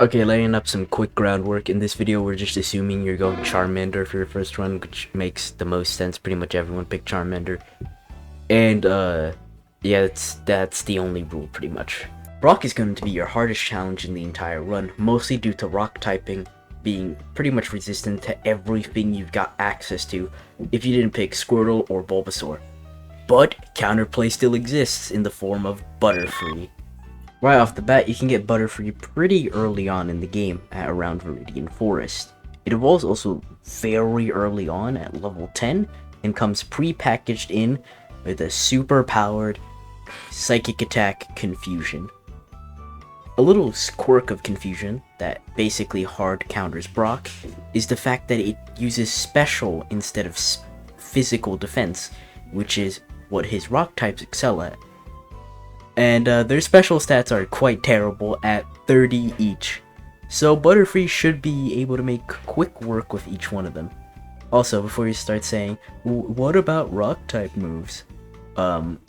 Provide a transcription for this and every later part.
Okay, laying up some quick groundwork. In this video, we're just assuming you're going Charmander for your first run, which makes the most sense. Pretty much everyone picked Charmander. And, yeah, that's the only rule, pretty much. Brock is going to be your hardest challenge in the entire run, mostly due to rock typing being pretty much resistant to everything you've got access to if you didn't pick Squirtle or Bulbasaur. But counterplay still exists in the form of Butterfree. Right off the bat, you can get Butterfree pretty early on in the game at around Viridian Forest. It evolves also very early on at level 10 and comes pre-packaged in with a super powered Psychic Attack Confusion. A little quirk of Confusion that basically hard counters Brock is the fact that it uses special instead of physical defense, which is what his rock types excel at. And their special stats are quite terrible at 30 each, so Butterfree should be able to make quick work with each one of them. Also, before you start saying, what about rock type moves?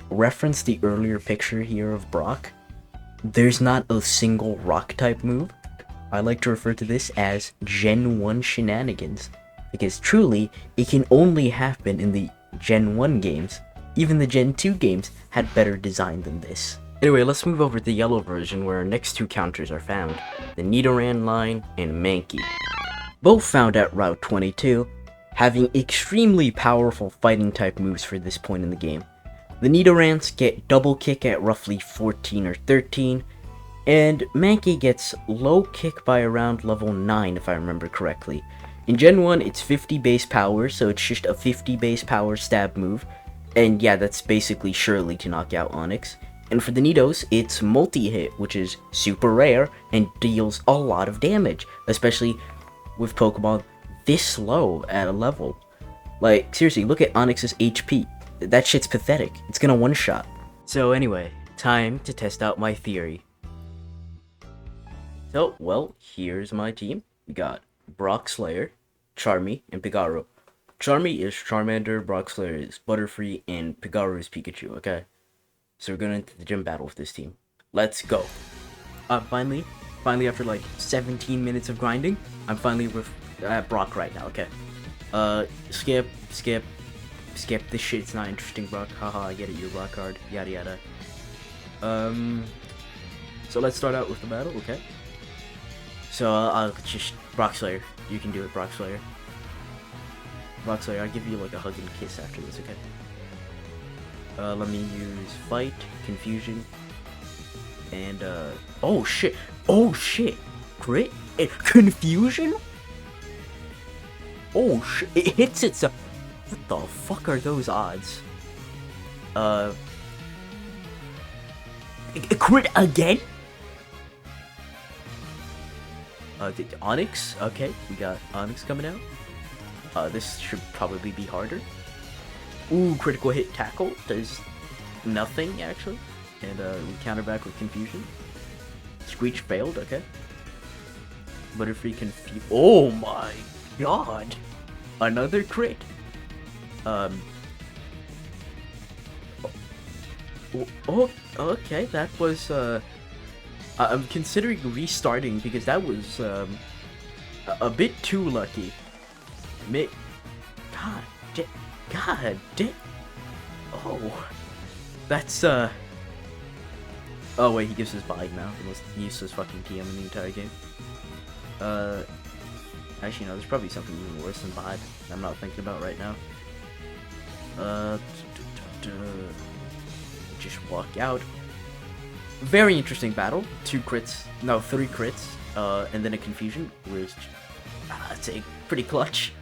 Reference the earlier picture here of Brock. There's not a single rock type move. I like to refer to this as Gen 1 shenanigans, because truly, it can only happen in the Gen 1 games. Even the Gen 2 games had better design than this. Anyway, let's move over to the yellow version where our next two counters are found, the Nidoran line and Mankey. Both found at Route 22, having extremely powerful fighting type moves for this point in the game. The Nidorans get double kick at roughly 14 or 13, and Mankey gets low kick by around level 9 if I remember correctly. In Gen 1 it's 50 base power, so it's just a 50 base power stab move, and yeah, that's basically surely to knock out Onix. And for the Nidos, it's multi-hit, which is super rare and deals a lot of damage, especially with Pokemon this low at a level. Like, seriously, look at Onix's HP. That shit's pathetic. It's gonna one-shot. So anyway, time to test out my theory. So, well, here's my team. We got Brock Slayer, Charmy, and Pigaro. Charmy is Charmander, Brock Slayer is Butterfree, and Pigaro is Pikachu, okay? So we're going into the gym battle with this team. Let's go. Finally after like 17 minutes of grinding, I'm finally with Brock right now, okay? Skip. This shit's not interesting, Brock. Haha, I get it, you're rock hard. Yada yada. So let's start out with the battle, okay? So I'll just Brock Slayer. You can do it, Brock Slayer. Brock Slayer, I'll give you like a hug and kiss after this, okay? Let me use Fight, Confusion, and oh shit! Crit? Confusion? Oh shit, it hits itself! What the fuck are those odds? Crit again? The Onix? Okay, we got Onix coming out. This should probably be harder. Ooh, critical hit tackle does nothing, actually. And we counter back with Confusion. Screech failed, okay. Butterfree confused. Oh my god! Another crit! Okay, that was, I'm considering restarting because that was, a bit too lucky. God damn. Oh. That's, oh wait, he gives his vibe now. The most useless fucking TM in the entire game. Actually, no, there's probably something even worse than vibe that I'm not thinking about right now. Just walk out. Very interesting battle. 3 crits, and then a confusion, which, I'd say, pretty clutch.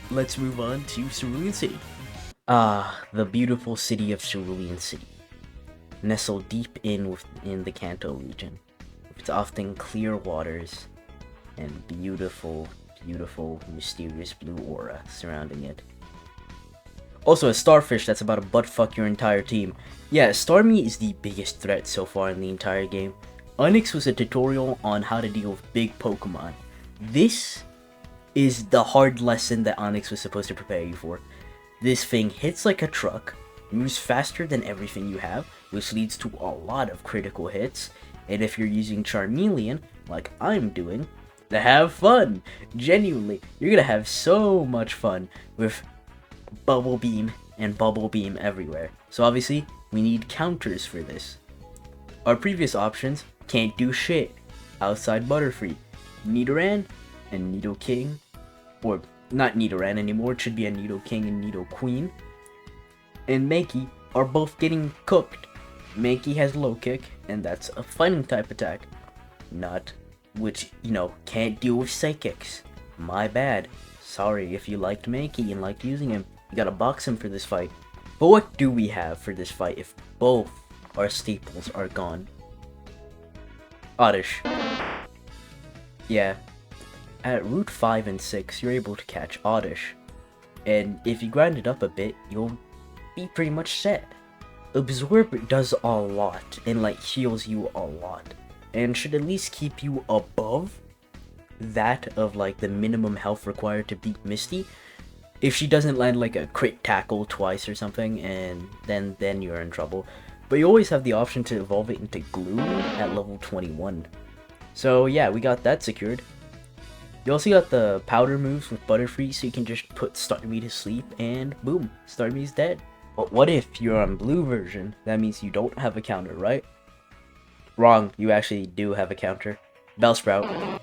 Let's move on to Cerulean City. The beautiful city of Cerulean City. Nestled deep in the Kanto region. With its often clear waters and beautiful, mysterious blue aura surrounding it. Also, a starfish that's about to buttfuck your entire team. Yeah, Starmie is the biggest threat so far in the entire game. Onix was a tutorial on how to deal with big Pokemon. This is the hard lesson that Onix was supposed to prepare you for. This thing hits like a truck, moves faster than everything you have, which leads to a lot of critical hits, and if you're using Charmeleon, like I'm doing, to have fun. Genuinely, you're gonna have so much fun with Bubble Beam and Bubble Beam everywhere. So obviously, we need counters for this. Our previous options can't do shit outside Butterfree. Nidoran and Nidoking, or not Nidoran anymore, it should be a Nidoking and Nidoqueen, and Mankey are both getting cooked. Mankey has low kick, and that's a fighting type attack. Not, which, you know, can't deal with psychics. My bad. Sorry if you liked Mankey and liked using him. You gotta box him for this fight. But what do we have for this fight if both our staples are gone? Oddish. Yeah. At Route 5 and 6, you're able to catch Oddish. And if you grind it up a bit, you'll be pretty much set. Absorb does a lot, and like heals you a lot. And should at least keep you above that of like the minimum health required to beat Misty. If she doesn't land like a crit tackle twice or something, and then you're in trouble. But you always have the option to evolve it into Glue at level 21. So yeah, we got that secured. You also got the powder moves with Butterfree, so you can just put Starmie to sleep, and boom, Starmie's dead. But what if you're on blue version? That means you don't have a counter, right? Wrong, you actually do have a counter. Bellsprout.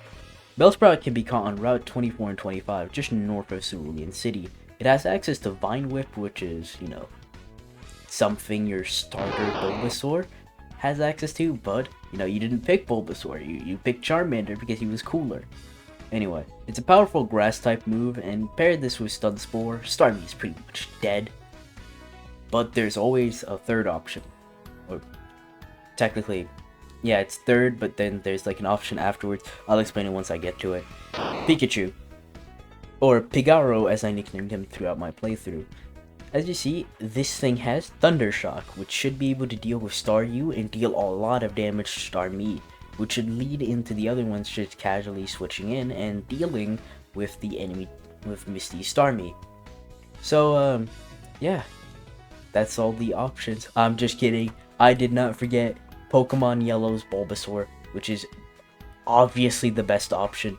Bellsprout can be caught on Route 24 and 25, just north of Cerulean City. It has access to Vine Whip, which is, you know, something your starter Bulbasaur has access to, but, you know, you didn't pick Bulbasaur, you picked Charmander because he was cooler. Anyway, it's a powerful grass-type move, and paired this with Stun Spore, Starmie is pretty much dead. But there's always a third option. Or, technically, yeah, it's third, but then there's like an option afterwards. I'll explain it once I get to it. Pikachu. Or Pigaro, as I nicknamed him throughout my playthrough. As you see, this thing has Thunder Shock, which should be able to deal with Staryu and deal a lot of damage to Starmie, which should lead into the other ones just casually switching in and dealing with the enemy, with Misty Starmie. So, yeah. That's all the options. I'm just kidding. I did not forget Pokemon Yellow's Bulbasaur, which is obviously the best option.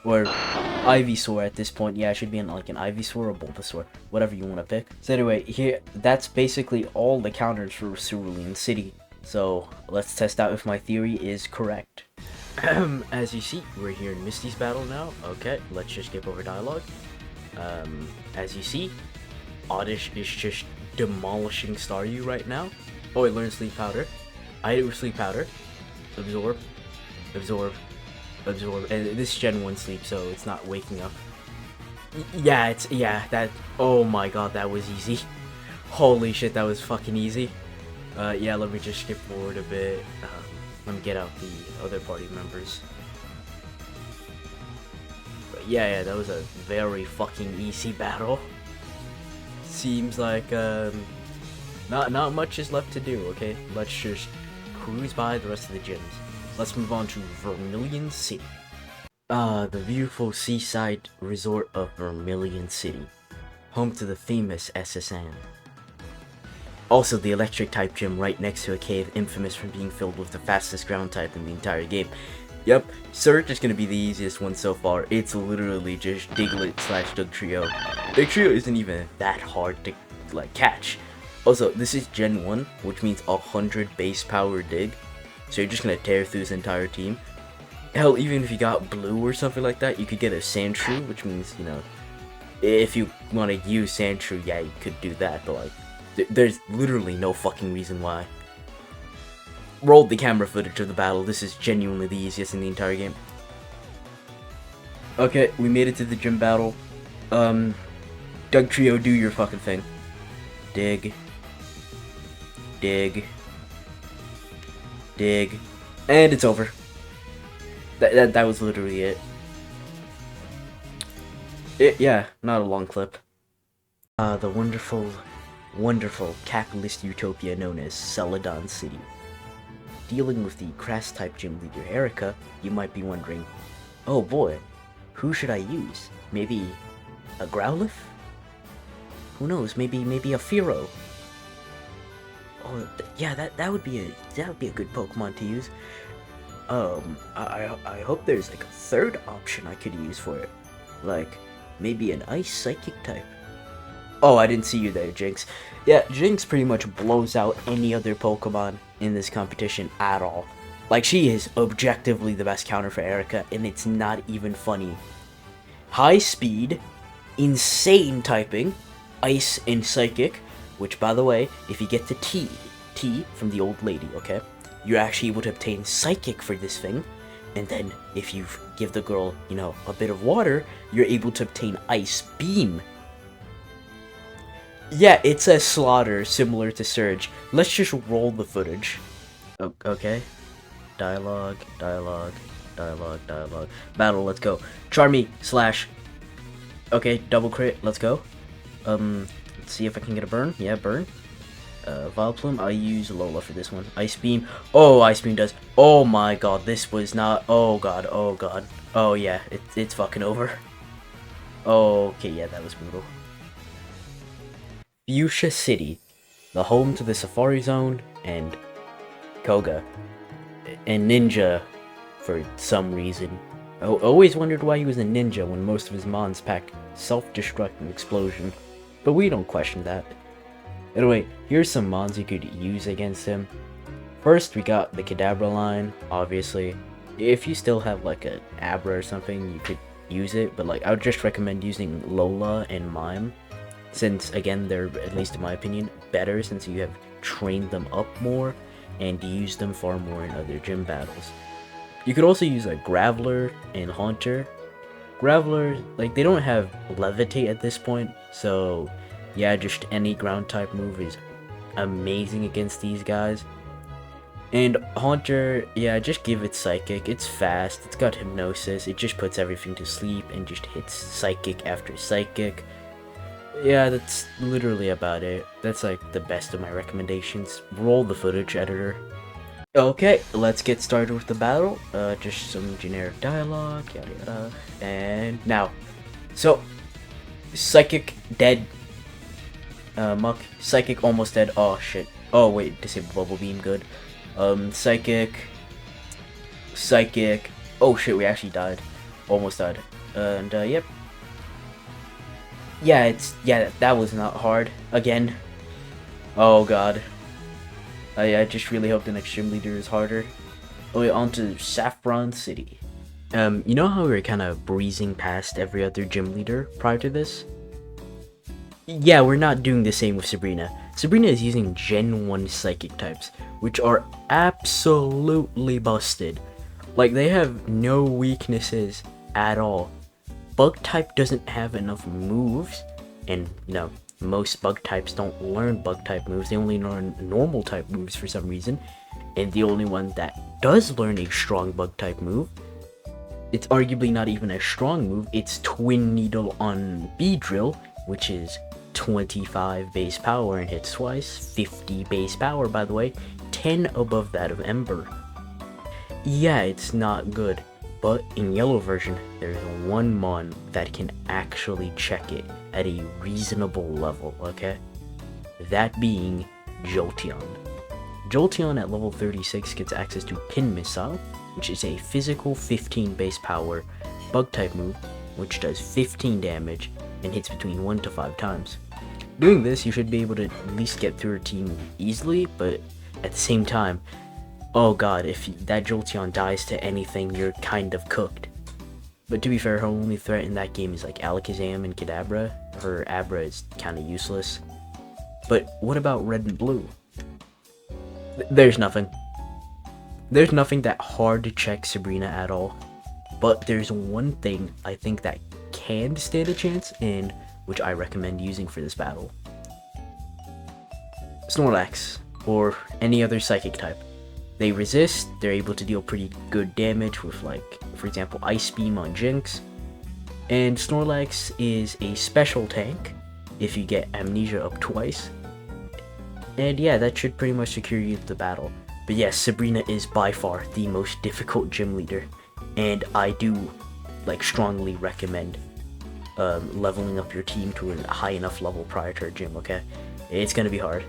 Or Ivysaur at this point. Yeah, it should be like an Ivysaur or Bulbasaur, whatever you want to pick. So anyway, here, that's basically all the counters for Cerulean City. So let's test out if my theory is correct. As you see, we're here in Misty's battle now. Okay, let's just skip over dialogue. As you see, Oddish is just demolishing Staryu right now. Oh, it learned Sleep Powder. I hit it with Sleep Powder. Absorb. Absorb. Absorb. And this is Gen 1 sleep, so it's not waking up. That, oh my god, that was easy. Holy shit, that was fucking easy. Yeah, let me just skip forward a bit. Let me get out the other party members. But yeah, that was a very fucking easy battle. Seems like, not much is left to do, okay? Let's just cruise by the rest of the gyms. Let's move on to Vermilion City. The beautiful seaside resort of Vermilion City. Home to the famous SSN. Also, the electric type gym right next to a cave infamous for being filled with the fastest ground type in the entire game. Yep, Surge is going to be the easiest one so far. It's literally just Diglett slash Dugtrio. Dugtrio isn't even that hard to like catch. Also, this is Gen 1, which means 100 base power dig. So you're just going to tear through this entire team. Hell, even if you got blue or something like that, you could get a Sandshrew, which means, you know, if you want to use Sandshrew, yeah, you could do that, but like, there's literally no fucking reason why. Rolled the camera footage of the battle. This is genuinely the easiest in the entire game. Okay, we made it to the gym battle. Dugtrio, do your fucking thing. Dig. Dig. Dig. And it's over. That was literally it. Yeah, not a long clip. The wonderful capitalist utopia known as Celadon City. Dealing with the grass-type gym leader Erika, you might be wondering, oh boy, who should I use? Maybe a Growlithe? Who knows, maybe a Fearow? Oh, yeah, that would be a good Pokemon to use. I hope there's like a third option I could use for it. Like, maybe an ice psychic type. Oh, I didn't see you there, Jinx. Yeah, Jinx pretty much blows out any other Pokemon in this competition at all. Like, she is objectively the best counter for Erika, and it's not even funny. High speed, insane typing, ice and psychic, which, by the way, if you get the T from the old lady, okay, you're actually able to obtain psychic for this thing. And then if you give the girl, you know, a bit of water, you're able to obtain ice beam. Yeah, it's a slaughter similar to Surge. Let's just roll the footage. Okay. Dialogue. Battle, let's go. Charmy slash. Okay, double crit, let's go. Let's see if I can get a burn. Yeah, burn. Vileplume, I use Lola for this one. Ice Beam. Oh, Ice Beam does. Oh my god, this was not. Oh god. Oh yeah, it's fucking over. Okay, yeah, that was brutal. Fuchsia City, the home to the Safari Zone and Koga. And Ninja, for some reason. I always wondered why he was a ninja when most of his mons pack self-destruct and explosion. But we don't question that. Anyway, here's some mons you could use against him. First, we got the Kadabra line, obviously. If you still have like an Abra or something, you could use it. But like, I would just recommend using Lola and Mime. Since, again, they're, at least in my opinion, better since you have trained them up more and used them far more in other gym battles. You could also use a Graveler and Haunter. Graveler, like, they don't have Levitate at this point, so yeah, just any ground type move is amazing against these guys. And Haunter, yeah, just give it Psychic. It's fast, it's got Hypnosis, it just puts everything to sleep and just hits Psychic after Psychic. Yeah, that's literally about it. That's like the best of my recommendations. Roll the footage, editor. Okay, let's get started with the battle. Just some generic dialogue, yada yada. And now, so Psychic dead. Muck. Psychic almost dead. Oh shit. Oh wait, disable bubble beam. Good. Psychic. Oh shit, we actually died. Almost died. And yep. Yeah, that was not hard. Again. Oh god. I just really hope the next gym leader is harder. Oh wait, on to Saffron City. You know how we were kind of breezing past every other gym leader prior to this? Yeah, we're not doing the same with Sabrina. Sabrina is using Gen 1 Psychic types, which are absolutely busted. Like, they have no weaknesses at all. Bug type doesn't have enough moves, and you know, most bug types don't learn bug type moves, they only learn normal type moves for some reason. And the only one that does learn a strong bug type move, it's arguably not even a strong move, it's Twin Needle on Beedrill, which is 25 base power and hits twice, 50 base power by the way, 10 above that of Ember. Yeah, it's not good. But in yellow version, there's one mon that can actually check it at a reasonable level, okay? That being Jolteon. Jolteon at level 36 gets access to Pin Missile, which is a physical 15 base power bug type move, which does 15 damage and hits between 1 to 5 times. Doing this, you should be able to at least get through a team easily, but at the same time, oh god, if that Jolteon dies to anything, you're kind of cooked. But to be fair, her only threat in that game is like Alakazam and Kadabra. Her Abra is kind of useless. But what about Red and Blue? There's nothing. There's nothing that hard to check Sabrina at all. But there's one thing I think that can stand a chance, and which I recommend using for this battle. Snorlax, or any other Psychic type. They resist, they're able to deal pretty good damage with, like, for example, Ice Beam on Jinx. And Snorlax is a special tank if you get Amnesia up twice. And yeah, that should pretty much secure you the battle. But yes, Sabrina is by far the most difficult gym leader. And I do, like, strongly recommend leveling up your team to a high enough level prior to a gym, okay? It's gonna be hard.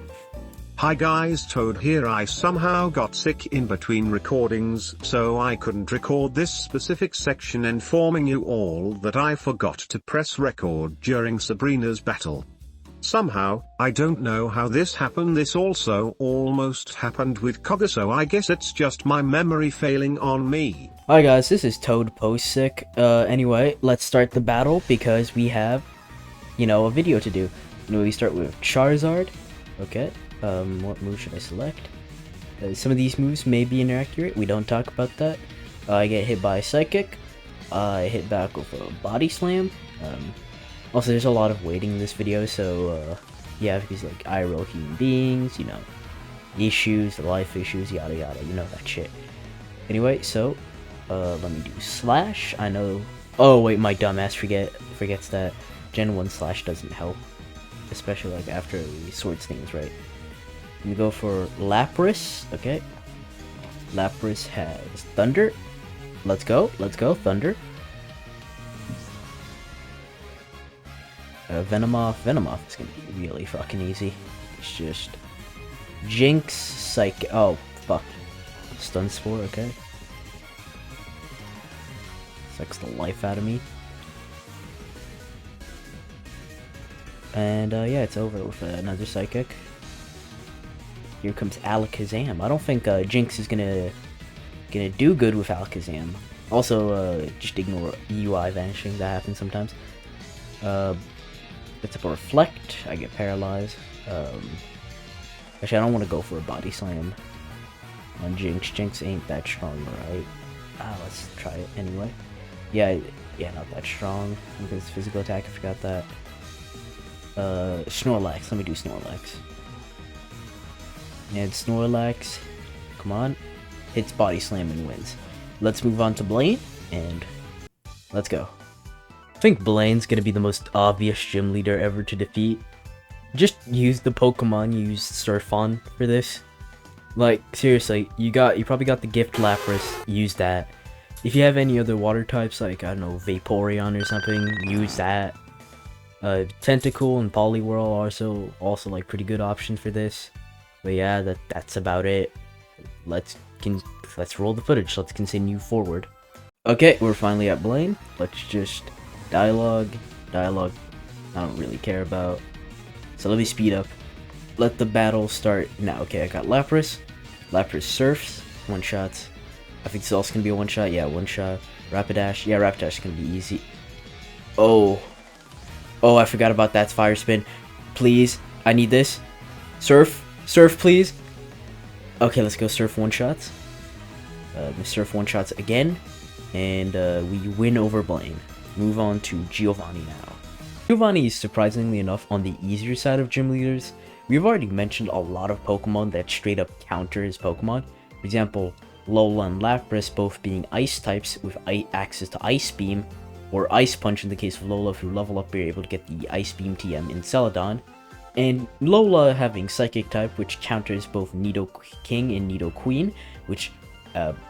Hi guys, Toad here. I somehow got sick in between recordings, so I couldn't record this specific section, informing you all that I forgot to press record during Sabrina's battle. Somehow, I don't know how this happened. This also almost happened with Koga, so I guess it's just my memory failing on me. Hi guys, this is Toad Post-Sick. Anyway, let's start the battle because we have, a video to do. We start with Charizard. Okay, what move should I select? Some of these moves may be inaccurate, we don't talk about that. I get hit by Psychic. I hit back with a Body Slam. Also, there's a lot of waiting in this video, so, yeah, because, like, IRL human beings, issues, the life issues, yada yada, that shit. Anyway, so, let me do Slash. I know. Oh wait, my dumbass forgets that Gen 1 Slash doesn't help, especially like after the Swords things, right? Let me go for Lapras. Okay, Lapras has Thunder. Let's go, Thunder. Venomoth is gonna be really fucking easy. It's just Jinx, Psych. Oh fuck, Stun Spore. Okay. Sucks the life out of me. And yeah, it's over with another Psychic. Here comes Alakazam. I don't think Jinx is gonna do good with Alakazam. Also, just ignore UI vanishing. That happens sometimes. It's up a Reflect. I get paralyzed. Actually, I don't want to go for a Body Slam on Jinx. Jinx ain't that strong, right? Let's try it anyway. Yeah, not that strong because physical attack. I forgot that. Snorlax. Let me do Snorlax. And Snorlax, come on, hits Body Slam and wins. Let's move on to Blaine, and let's go. I think Blaine's gonna be the most obvious gym leader ever to defeat. Just use the Pokemon you used Surf on for this. Like, seriously, you probably got the gift Lapras, use that. If you have any other water types, like, I don't know, Vaporeon or something, use that. Tentacle and Poliwhirl are also like pretty good options for this. But yeah, that's about it. Let's roll the footage. Let's continue forward. Okay, we're finally at Blaine. Let's just dialogue. I don't really care about. So let me speed up. Let the battle start now. Okay, I got Lapras. Lapras surfs, one shots. I think this is also gonna be a one shot. Yeah, one shot. Rapidash. Yeah, Rapidash is gonna be easy. Oh, I forgot about that Fire Spin. Please, I need this. Surf, please. Okay, let's go Surf one shots. Surf one shots again, and we win over Blaine. Move on to Giovanni now. Giovanni is surprisingly enough on the easier side of gym leaders. We've already mentioned a lot of Pokemon that straight up counter his Pokemon. For example, Lola and Lapras both being ice types with access to Ice Beam, or Ice Punch in the case of Lola. If you level up, you're able to get the Ice Beam TM in Celadon. And Lola having Psychic type, which counters both Nido King and Nido Queen, which,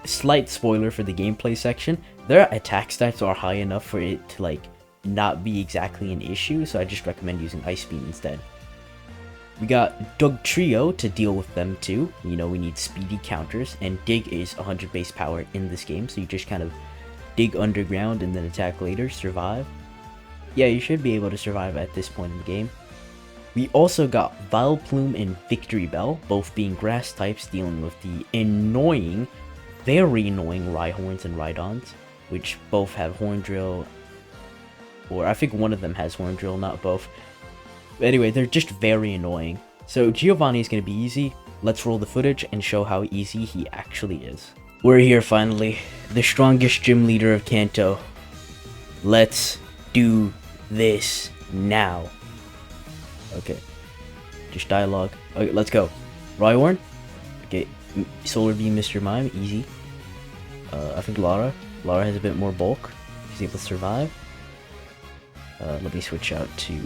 slight spoiler for the gameplay section, their attack stats are high enough for it to, like, not be exactly an issue, so I just recommend using Ice Beam instead. We got Dugtrio to deal with them too. We need speedy counters, and Dig is 100 base power in this game, so you just kind of dig underground and then attack later, survive. Yeah, you should be able to survive at this point in the game. We also got Vileplume and Victory Bell, both being grass types, dealing with the very annoying Rhyhorns and Rhydons, which both have Horn Drill, or I think one of them has Horn Drill, not both. Anyway, they're just very annoying. So Giovanni is going to be easy. Let's roll the footage and show how easy he actually is. We're here finally. The strongest gym leader of Kanto. Let's do this now. Okay. Just dialogue. Okay, let's go. Rhyhorn. Okay. Solar Beam, Mr. Mime. Easy. I think Lara. Lara has a bit more bulk. She's able to survive. Let me switch out to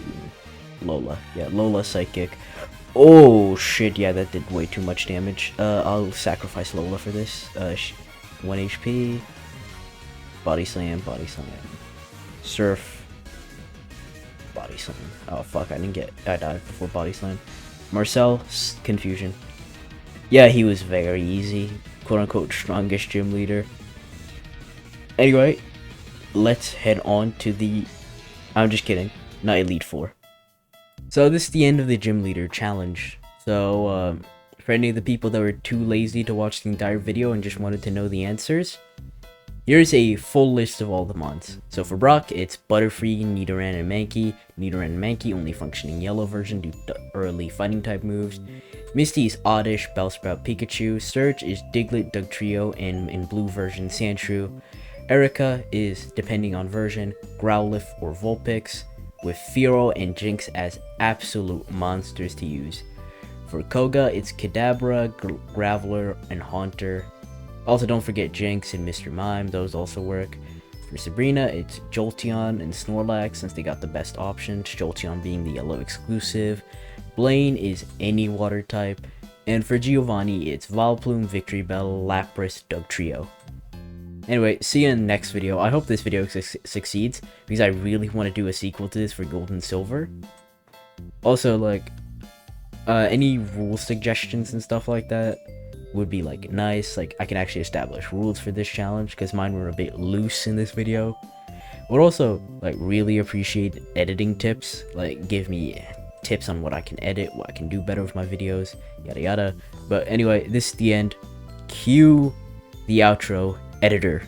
Lola. Yeah, Lola Psychic. Oh shit, yeah, that did way too much damage. I'll sacrifice Lola for this. 1 HP. Body Slam. Surf. Body Slam. Oh fuck, I died before Body Slam. Marcel, confusion. Yeah, he was very easy. Quote unquote strongest gym leader. Anyway, let's head on to the... I'm just kidding. Not Elite Four. So this is the end of the gym leader challenge. So, for any of the people that were too lazy to watch the entire video and just wanted to know the answers, here's a full list of all the mons. So for Brock, it's Butterfree, Nidoran, and Mankey. Nidoran and Mankey, only functioning yellow version due to early fighting type moves. Misty is Oddish, Bellsprout, Pikachu. Surge is Diglett, Dugtrio, and in blue version, Sandshrew. Erika is, depending on version, Growlithe or Vulpix, with Fearow and Jinx as absolute monsters to use. For Koga, it's Kadabra, Graveler, and Haunter. Also, don't forget Jinx and Mr. Mime, those also work. For Sabrina, it's Jolteon and Snorlax, since they got the best options, Jolteon being the yellow exclusive. Blaine is any water type. And for Giovanni, it's Vileplume, Victreebel, Lapras, Dugtrio. Anyway, see you in the next video. I hope this video succeeds, because I really want to do a sequel to this for Gold and Silver. Also, like, any rule suggestions and stuff like that would be, like, nice. Like, I can actually establish rules for this challenge, because mine were a bit loose in this video. Would also, like, really appreciate editing tips. Like, give me tips on what I can edit, what I can do better with my videos, yada yada. But anyway, this is the end. Cue the outro. Editor.